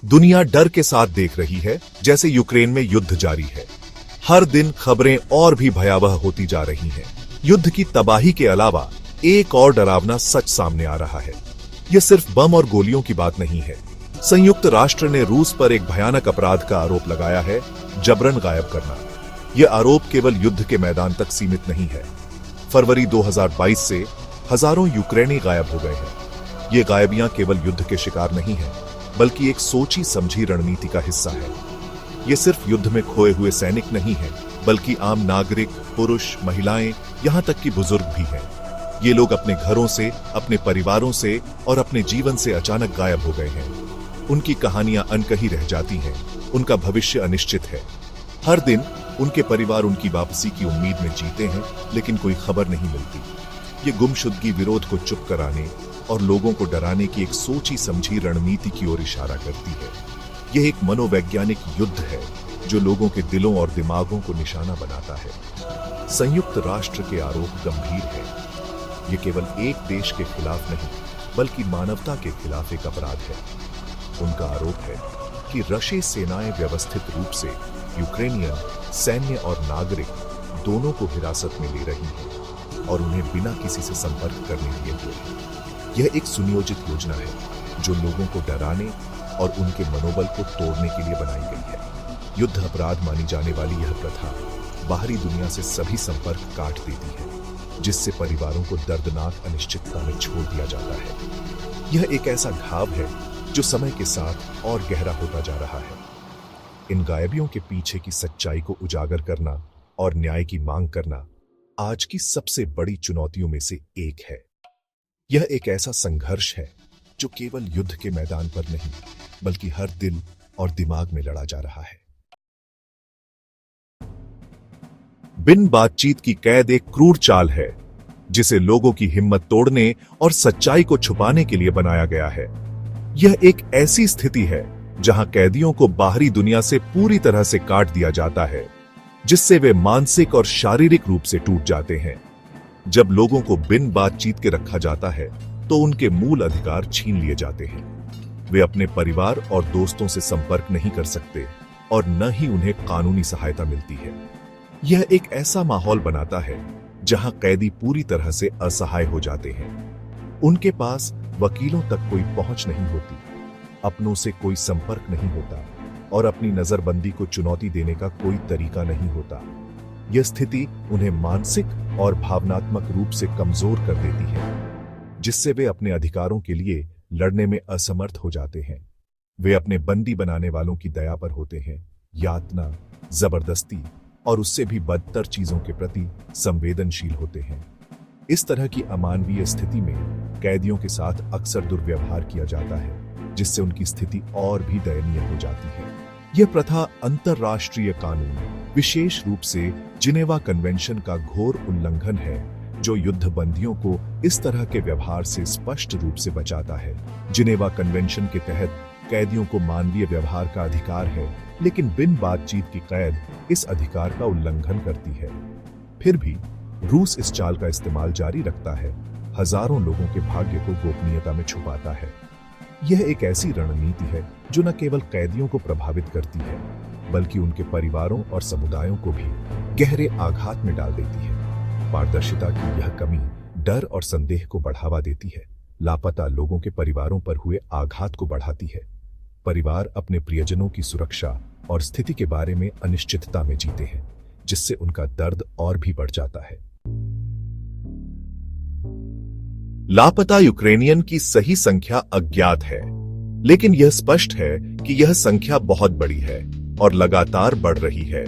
दुनिया डर के साथ देख रही है जैसे यूक्रेन में युद्ध जारी है। हर दिन खबरें और भी भयावह होती जा रही हैं। युद्ध की तबाही के अलावा एक और डरावना सच सामने आ रहा है। यह सिर्फ बम और गोलियों की बात नहीं है। संयुक्त राष्ट्र ने रूस पर एक भयानक अपराध का आरोप लगाया है, जबरन गायब करना। यह आरोप केवल युद्ध के मैदान तक सीमित नहीं है। फरवरी 2022 से हजारों यूक्रेनी गायब हो गए हैं। ये गायबियां केवल युद्ध के शिकार नहीं है, बल्कि एक सोची समझी रणनीति का हिस्सा है। ये सिर्फ युद्ध में खोए हुए सैनिक नहीं है, बल्कि आम नागरिक, पुरुष, महिलाएं, यहां तक कि बुजुर्ग भी हैं। ये लोग अपने घरों से, अपने परिवारों से और अपने जीवन से अचानक गायब हो गए हैं। उनकी कहानियां अनकही रह जाती हैं, उनका भविष्य अनिश्चित है। हर दिन उनके परिवार उनकी वापसी की उम्मीद में जीते हैं, लेकिन कोई खबर नहीं मिलती। ये गुमशुदगी विरोध को चुप कराने और लोगों को डराने की एक सोची समझी रणनीति की ओर इशारा करती है। यह एक मनोवैज्ञानिक युद्ध है जो लोगों के दिलों और दिमागों को निशाना बनाता है। संयुक्त राष्ट्र के आरोप गंभीर है। ये केवल एक देश के खिलाफ नहीं, बल्कि मानवता के खिलाफ एक अपराध है। उनका आरोप है कि रशियन सेनाएं व्यवस्थित रूप से यूक्रेनियन सैन्य और नागरिक दोनों को हिरासत में ले रही हैं और उन्हें बिना किसी से संपर्क करने दिए हुए हैं। यह एक सुनियोजित योजना है जो लोगों को डराने और उनके मनोबल को तोड़ने के लिए बनाई गई है। युद्ध अपराध मानी जाने वाली यह प्रथा बाहरी दुनिया से सभी संपर्क काट देती है, जिससे परिवारों को दर्दनाक अनिश्चितता में छोड़ दिया जाता है। यह एक ऐसा घाव है जो समय के साथ और गहरा होता जा रहा है। इन गायबियों के पीछे की सच्चाई को उजागर करना और न्याय की मांग करना आज की सबसे बड़ी चुनौतियों में से एक है। यह एक ऐसा संघर्ष है जो केवल युद्ध के मैदान पर नहीं, बल्कि हर दिल और दिमाग में लड़ा जा रहा है। बिन बातचीत की कैद एक क्रूर चाल है जिसे लोगों की हिम्मत तोड़ने और सच्चाई को छुपाने के लिए बनाया गया है। यह एक ऐसी स्थिति है जहां कैदियों को बाहरी दुनिया से पूरी तरह से काट दिया जाता है, जिससे वे मानसिक और शारीरिक रूप से टूट जाते हैं। जब लोगों को बिन बातचीत के रखा जाता है तो उनके मूल अधिकार छीन लिए जाते हैं। वे अपने परिवार और दोस्तों से संपर्क नहीं कर सकते और न ही उन्हें कानूनी सहायता मिलती है। यह एक ऐसा माहौल बनाता है जहां कैदी पूरी तरह से असहाय हो जाते हैं। उनके पास वकीलों तक कोई पहुंच नहीं होती, अपनों से कोई संपर्क नहीं होता और अपनी नजरबंदी को चुनौती देने का कोई तरीका नहीं होता। यह स्थिति उन्हें मानसिक और भावनात्मक रूप से कमजोर कर देती है, जिससे वे अपने अधिकारों के लिए लड़ने में असमर्थ हो जाते हैं। वे अपने बंदी बनाने वालों की दया पर होते हैं, यातना, जबरदस्ती और उससे भी बदतर चीजों के प्रति संवेदनशील होते हैं। इस तरह की अमानवीय स्थिति में कैदियों के साथ अक्सर दुर्व्यवहार किया जाता है, जिससे उनकी स्थिति और भी दयनीय हो जाती है। यह प्रथा अंतर्राष्ट्रीय कानून, विशेष रूप से जिनेवा कन्वेंशन का घोर उल्लंघन है, जो युद्ध बंदियों को इस तरह के व्यवहार से स्पष्ट रूप से बचाता है। जिनेवा कन्वेंशन के तहत कैदियों को मानवीय व्यवहार का अधिकार है, लेकिन बिन बातचीत की कैद इस अधिकार का उल्लंघन करती है। फिर भी रूस इस चाल का इस्तेमाल जारी रखता है, हजारों लोगों के भाग्य को गोपनीयता में छुपाता है। यह एक ऐसी रणनीति है जो न केवल कैदियों को प्रभावित करती है, बल्कि उनके परिवारों और समुदायों को भी गहरे आघात में डाल देती है। पारदर्शिता की यह कमी डर और संदेह को बढ़ावा देती है, लापता लोगों के परिवारों पर हुए आघात को बढ़ाती है। परिवार अपने प्रियजनों की सुरक्षा और स्थिति के बारे में अनिश्चितता में जीते हैं, जिससे उनका दर्द और भी बढ़ जाता है। लापता यूक्रेनियन की सही संख्या अज्ञात है, लेकिन यह स्पष्ट है कि यह संख्या बहुत बड़ी है और लगातार बढ़ रही है।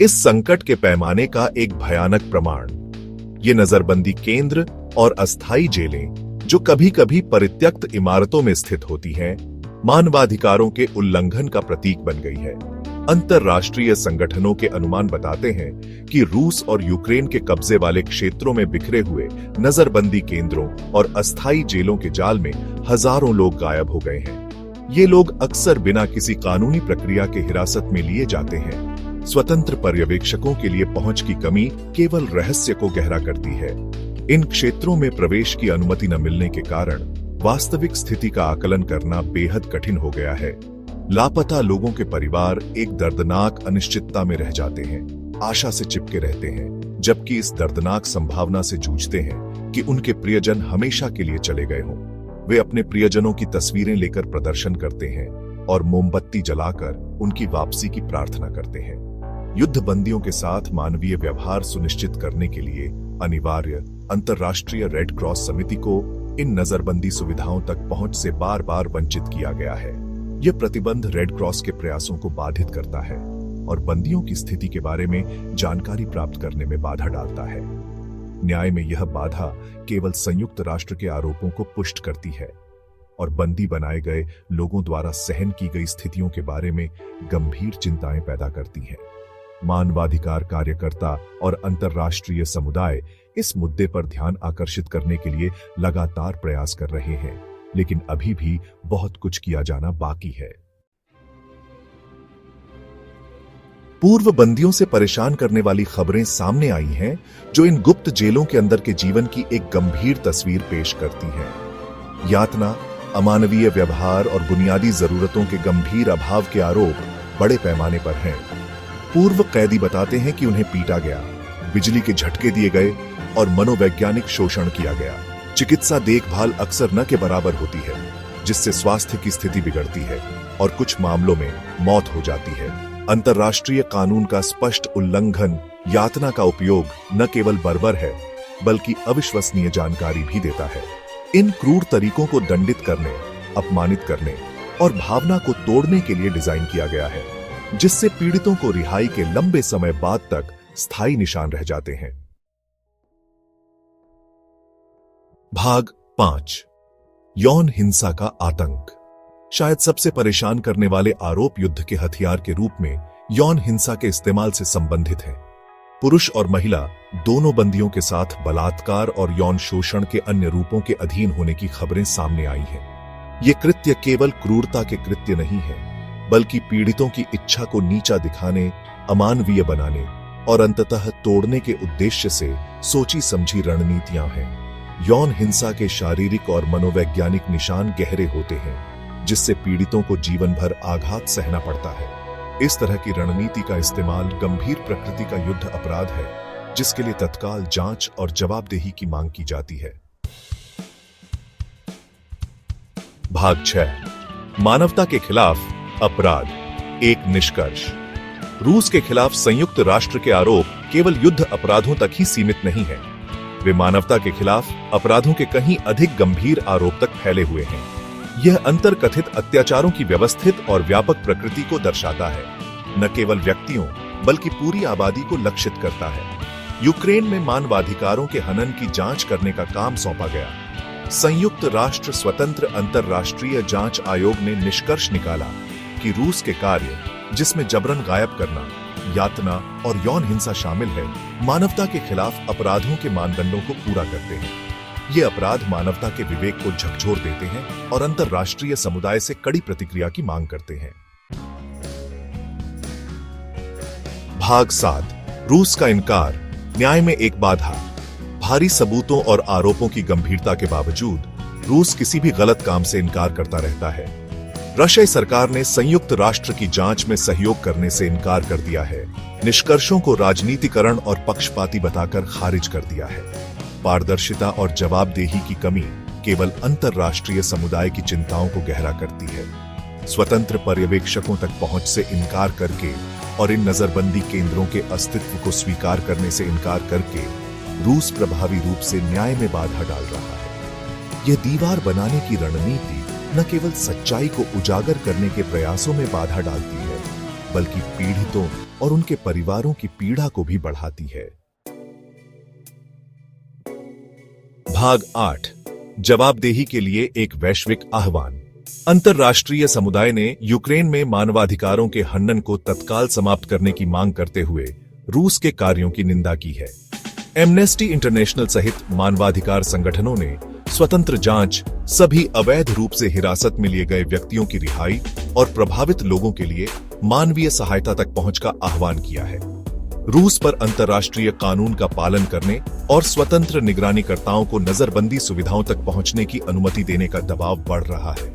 इस संकट के पैमाने का एक भयानक प्रमाण ये नजरबंदी केंद्र और अस्थायी जेलें, जो कभी कभी परित्यक्त इमारतों में स्थित होती हैं, मानवाधिकारों के उल्लंघन का प्रतीक बन गई है। अंतर्राष्ट्रीय संगठनों के अनुमान बताते हैं कि रूस और यूक्रेन के कब्जे वाले क्षेत्रों में बिखरे हुए नजरबंदी केंद्रों और अस्थायी जेलों के जाल में हजारों लोग गायब हो गए हैं। ये लोग अक्सर बिना किसी कानूनी प्रक्रिया के हिरासत में लिए जाते हैं। स्वतंत्र पर्यवेक्षकों के लिए पहुंच की कमी केवल रहस्य को गहरा करती है। इन क्षेत्रों में प्रवेश की अनुमति न मिलने के कारण वास्तविक स्थिति का आकलन करना बेहद कठिन हो गया है। लापता लोगों के परिवार एक दर्दनाक अनिश्चितता में रह जाते हैं, आशा से चिपके रहते हैं, जबकि इस दर्दनाक संभावना से जूझते हैं कि उनके प्रियजन हमेशा के लिए चले गए हों। वे अपने प्रियजनों की तस्वीरें लेकर प्रदर्शन करते हैं और मोमबत्ती जलाकर उनकी वापसी की प्रार्थना करते हैं। युद्ध बंदियों के साथ मानवीय व्यवहार सुनिश्चित करने के लिए अनिवार्य अंतर्राष्ट्रीय रेड क्रॉस समिति को इन नजरबंदी सुविधाओं तक पहुंच से बार बार वंचित किया गया है। यह प्रतिबंध रेड क्रॉस के प्रयासों को बाधित करता है और बंदियों की स्थिति के बारे में जानकारी प्राप्त करने में बाधा डालता है। न्याय में यह बाधा केवल संयुक्त राष्ट्र के आरोपों को पुष्ट करती है और बंदी बनाए गए लोगों द्वारा सहन की गई स्थितियों के बारे में गंभीर चिंताएं पैदा करती है। मानवाधिकार कार्यकर्ता और अंतर्राष्ट्रीय समुदाय इस मुद्दे पर ध्यान आकर्षित करने के लिए लगातार प्रयास कर रहे हैं, लेकिन अभी भी बहुत कुछ किया जाना बाकी है। पूर्व बंदियों से परेशान करने वाली खबरें सामने आई हैं, जो इन गुप्त जेलों के अंदर के जीवन की एक गंभीर तस्वीर पेश करती हैं। यातना, अमानवीय व्यवहार और बुनियादी जरूरतों के गंभीर अभाव के आरोप बड़े पैमाने पर हैं। पूर्व कैदी बताते हैं कि उन्हें पीटा गया, बिजली के झटके दिए गए और मनोवैज्ञानिक शोषण किया गया। चिकित्सा देखभाल अक्सर न के बराबर होती है, जिससे स्वास्थ्य की स्थिति बिगड़ती है और कुछ मामलों में मौत हो जाती है। अंतर्राष्ट्रीय कानून का स्पष्ट उल्लंघन, यातना का उपयोग न केवल बर्बर है, बल्कि अविश्वसनीय जानकारी भी देता है। इन क्रूर तरीकों को दंडित करने, अपमानित करने और भावना को तोड़ने के लिए डिजाइन किया गया है, जिससे पीड़ितों को रिहाई के लंबे समय बाद तक स्थायी निशान रह जाते हैं। भाग 5, यौन हिंसा का आतंक। शायद सबसे परेशान करने वाले आरोप युद्ध के हथियार के रूप में यौन हिंसा के इस्तेमाल से संबंधित है। पुरुष और महिला दोनों बंदियों के साथ बलात्कार और यौन शोषण के अन्य रूपों के अधीन होने की खबरें सामने आई हैं। ये कृत्य केवल क्रूरता के कृत्य नहीं है, बल्कि पीड़ितों की इच्छा को नीचा दिखाने, अमानवीय बनाने और अंततः तोड़ने के उद्देश्य से सोची समझी रणनीतियां हैं। यौन हिंसा के शारीरिक और मनोवैज्ञानिक निशान गहरे होते हैं, जिससे पीड़ितों को जीवन भर आघात सहना पड़ता है। इस तरह की रणनीति का इस्तेमाल गंभीर प्रकृति का युद्ध अपराध है, जिसके लिए तत्काल जांच और जवाबदेही की मांग की जाती है। भाग 6, मानवता के खिलाफ अपराध, एक निष्कर्ष। रूस के खिलाफ संयुक्त राष्ट्र के आरोप केवल युद्ध अपराधों तक ही सीमित नहीं है। वे मानवता के खिलाफ अपराधों के कहीं अधिक गंभीर आरोप तक फैले हुए हैं। यह अंतरकथित अत्याचारों की व्यवस्थित और व्यापक प्रकृति को दर्शाता है, न केवल व्यक्तियों बल्कि पूरी आबादी को लक्षित करता है। यूक्रेन में मानवाधिकारों के हनन की जांच करने का काम सौंपा गया। संयुक्त राष्ट्र स्वतंत्र अंतरराष्ट्रीय जांच आयोग ने निष्कर्ष निकाला कि रूस के कार्य, जिसमें जबरन गायब करना, यातना और यौन हिंसा शामिल है, मानवता के खिलाफ अपराधों के मानदंडों को पूरा करते हैं। ये अपराध मानवता के विवेक को झकझोर देते हैं और अंतर्राष्ट्रीय समुदाय से कड़ी प्रतिक्रिया की मांग करते हैं। भाग 7, रूस का इनकार, न्याय में एक बाधा। भारी सबूतों और आरोपों की गंभीरता के बावजूद रूस किसी भी गलत काम से इनकार करता रहता है। रशियाई सरकार ने संयुक्त राष्ट्र की जांच में सहयोग करने से इनकार कर दिया है, निष्कर्षों को राजनीतिकरण और पक्षपाती बताकर खारिज कर दिया है। पारदर्शिता और जवाबदेही की कमी केवल अंतर्राष्ट्रीय समुदाय की चिंताओं को गहरा करती है। स्वतंत्र पर्यवेक्षकों तक पहुंच से इनकार करके और इन नजरबंदी केंद्रों के अस्तित्व को स्वीकार करने से इनकार करके रूस प्रभावी रूप से न्याय में बाधा डाल रहा है। यह दीवार बनाने की रणनीति न केवल सच्चाई को उजागर करने के प्रयासों में बाधा डालती है, बल्कि पीड़ितों और उनके परिवारों की पीड़ा को भी बढ़ाती है। भाग 8, जवाबदेही के लिए एक वैश्विक आह्वान। अंतर्राष्ट्रीय समुदाय ने यूक्रेन में मानवाधिकारों के हनन को तत्काल समाप्त करने की मांग करते हुए रूस के कार्यों की निंदा की है। एमनेस्टी इंटरनेशनल सहित मानवाधिकार संगठनों ने स्वतंत्र जांच, सभी अवैध रूप से हिरासत में लिए गए व्यक्तियों की रिहाई और प्रभावित लोगों के लिए मानवीय सहायता तक पहुंच का आह्वान किया है। रूस पर अंतर्राष्ट्रीय कानून का पालन करने और स्वतंत्र निगरानीकर्ताओं को नजरबंदी सुविधाओं तक पहुंचने की अनुमति देने का दबाव बढ़ रहा है।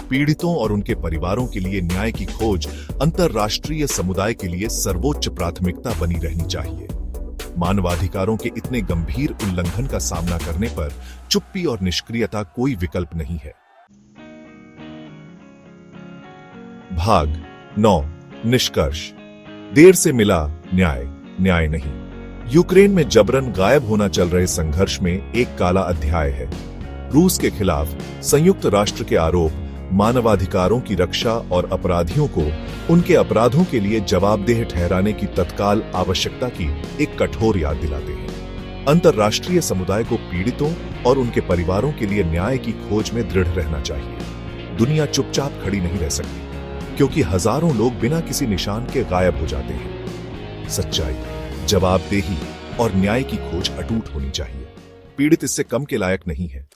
पीड़ितों और उनके परिवारों के लिए न्याय की खोज अंतर्राष्ट्रीय समुदाय के लिए सर्वोच्च प्राथमिकता बनी रहनी चाहिए। मानवाधिकारों के इतने गंभीर उल्लंघन का सामना करने पर चुप्पी और निष्क्रियता कोई विकल्प नहीं है। भाग 9। निष्कर्ष। देर से मिला न्याय, न्याय नहीं। यूक्रेन में जबरन गायब होना चल रहे संघर्ष में एक काला अध्याय है। रूस के खिलाफ संयुक्त राष्ट्र के आरोप मानवाधिकारों की रक्षा और अपराधियों को उनके अपराधों के लिए जवाबदेह ठहराने की तत्काल आवश्यकता की एक कठोर याद दिलाते हैं। अंतर्राष्ट्रीय समुदाय को पीड़ितों और उनके परिवारों के लिए न्याय की खोज में दृढ़ रहना चाहिए। दुनिया चुपचाप खड़ी नहीं रह सकती, क्योंकि हजारों लोग बिना किसी निशान के गायब हो जाते हैं। सच्चाई, जवाबदेही और न्याय की खोज अटूट होनी चाहिए। पीड़ित इससे कम के लायक नहीं है।